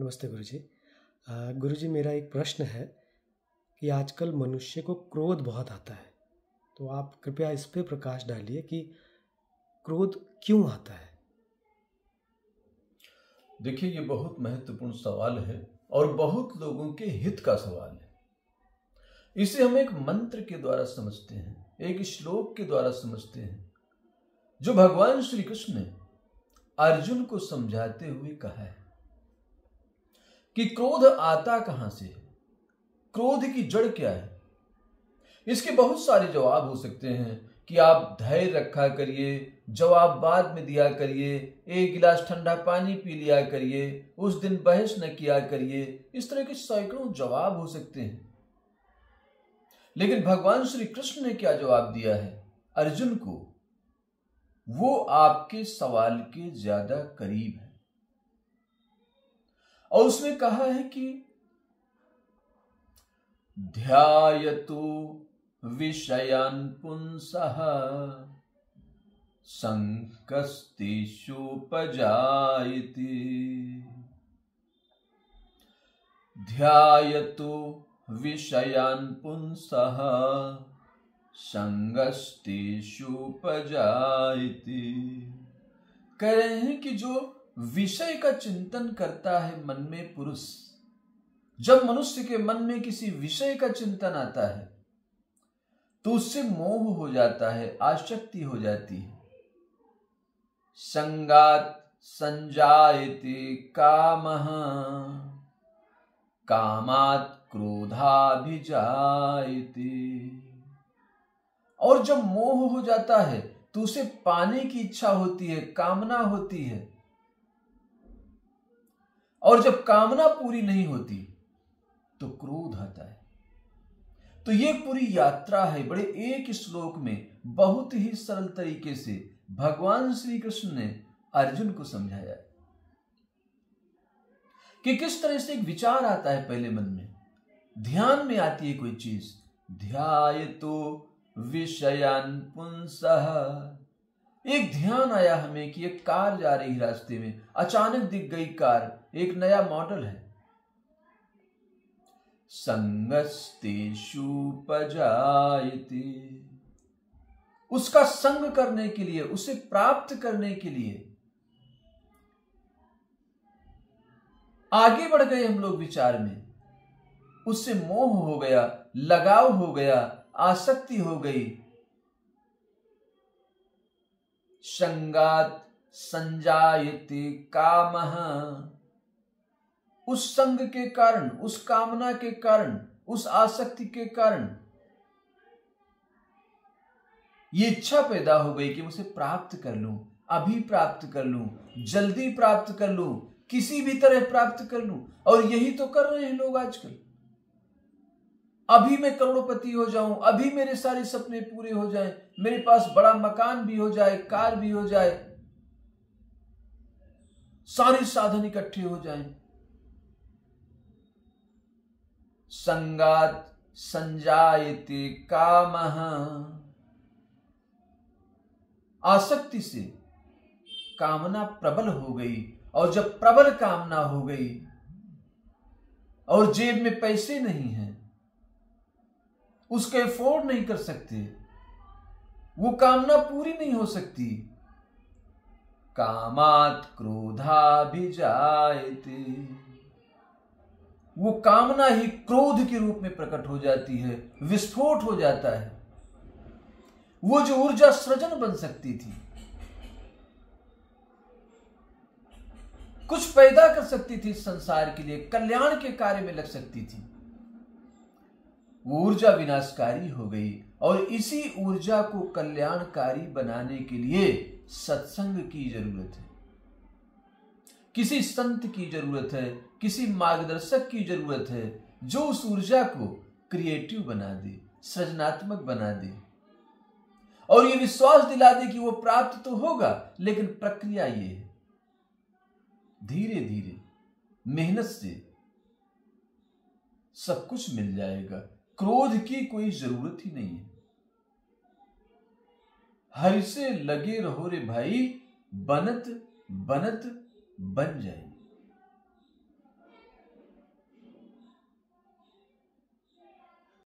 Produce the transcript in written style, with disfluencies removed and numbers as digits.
नमस्ते गुरुजी। गुरुजी, मेरा एक प्रश्न है कि आजकल मनुष्य को क्रोध बहुत आता है, तो आप कृपया इस पे प्रकाश डालिए कि क्रोध क्यों आता है? देखिए, ये बहुत महत्वपूर्ण सवाल है और बहुत लोगों के हित का सवाल है। इसे हम एक मंत्र के द्वारा समझते हैं, एक श्लोक के द्वारा समझते हैं, जो भगवान श्री कृष्ण ने अर्जुन को समझाते हुए कहा है कि क्रोध आता कहां से है, क्रोध की जड़ क्या है। इसके बहुत सारे जवाब हो सकते हैं कि आप धैर्य रखा करिए, जवाब बाद में दिया करिए, एक गिलास ठंडा पानी पी लिया करिए, उस दिन बहस न किया करिए। इस तरह के सैकड़ों जवाब हो सकते हैं, लेकिन भगवान श्री कृष्ण ने क्या जवाब दिया है अर्जुन को, वो आपके सवाल के ज्यादा करीब है। और उसने कहा है कि ध्यायतु विषयान् पुंसः संकस्तेषुपजायते। ध्यायतु विषयान् पुंसः संगस्तेषुपजायते। कह रहे हैं कि जो विषय का चिंतन करता है मन में पुरुष, जब मनुष्य के मन में किसी विषय का चिंतन आता है तो उससे मोह हो जाता है, आसक्ति हो जाती है। संगात संजायते कामः, कामात् क्रोधाभिजायते। और जब मोह हो जाता है तो उसे पाने की इच्छा होती है, कामना होती है। और जब कामना पूरी नहीं होती तो क्रोध आता है। तो ये पूरी यात्रा है, बड़े एक श्लोक में बहुत ही सरल तरीके से भगवान श्री कृष्ण ने अर्जुन को समझाया कि किस तरह से एक विचार आता है पहले मन में, ध्यान में आती है कोई चीज। ध्यायतो विषयान् पुंसः, एक ध्यान आया हमें कि एक कार जा रही रास्ते में, अचानक दिख गई कार, एक नया मॉडल है। संगस्तेषुपजायते, उसका संग करने के लिए, उसे प्राप्त करने के लिए आगे बढ़ गए हम लोग विचार में, उससे मोह हो गया, लगाव हो गया, आसक्ति हो गई। संगात संजायते कामः, उस संग के कारण, उस कामना के कारण, उस आसक्ति के कारण ये इच्छा पैदा हो गई कि उसे प्राप्त कर लूं, अभी प्राप्त कर लूं, जल्दी प्राप्त कर लूं, किसी भी तरह प्राप्त कर लूं। और यही तो कर रहे हैं लोग आजकल। अभी मैं करोड़पति हो जाऊं, अभी मेरे सारे सपने पूरे हो जाएं, मेरे पास बड़ा मकान भी हो जाए, कार भी हो जाए, सारे साधन इकट्ठे हो जाएं। संगात संजायते कामः, आसक्ति से कामना प्रबल हो गई। और जब प्रबल कामना हो गई और जेब में पैसे नहीं हैं, उसके अफोर्ड नहीं कर सकते, वो कामना पूरी नहीं हो सकती। कामात् क्रोधाभिजायते, वो कामना ही क्रोध के रूप में प्रकट हो जाती है, विस्फोट हो जाता है। वो जो ऊर्जा सृजन बन सकती थी, कुछ पैदा कर सकती थी संसार के लिए, कल्याण के कार्य में लग सकती थी, वो ऊर्जा विनाशकारी हो गई। और इसी ऊर्जा को कल्याणकारी बनाने के लिए सत्संग की जरूरत है, किसी संत की जरूरत है, किसी मार्गदर्शक की जरूरत है, जो उस ऊर्जा को क्रिएटिव बना दे, सृजनात्मक बना दे और ये विश्वास दिला दे कि वो प्राप्त तो होगा, लेकिन प्रक्रिया ये है, धीरे धीरे मेहनत से सब कुछ मिल जाएगा। क्रोध की कोई जरूरत ही नहीं है। हरि से लगे रहो रे भाई, बनत बनत बन जाएगी।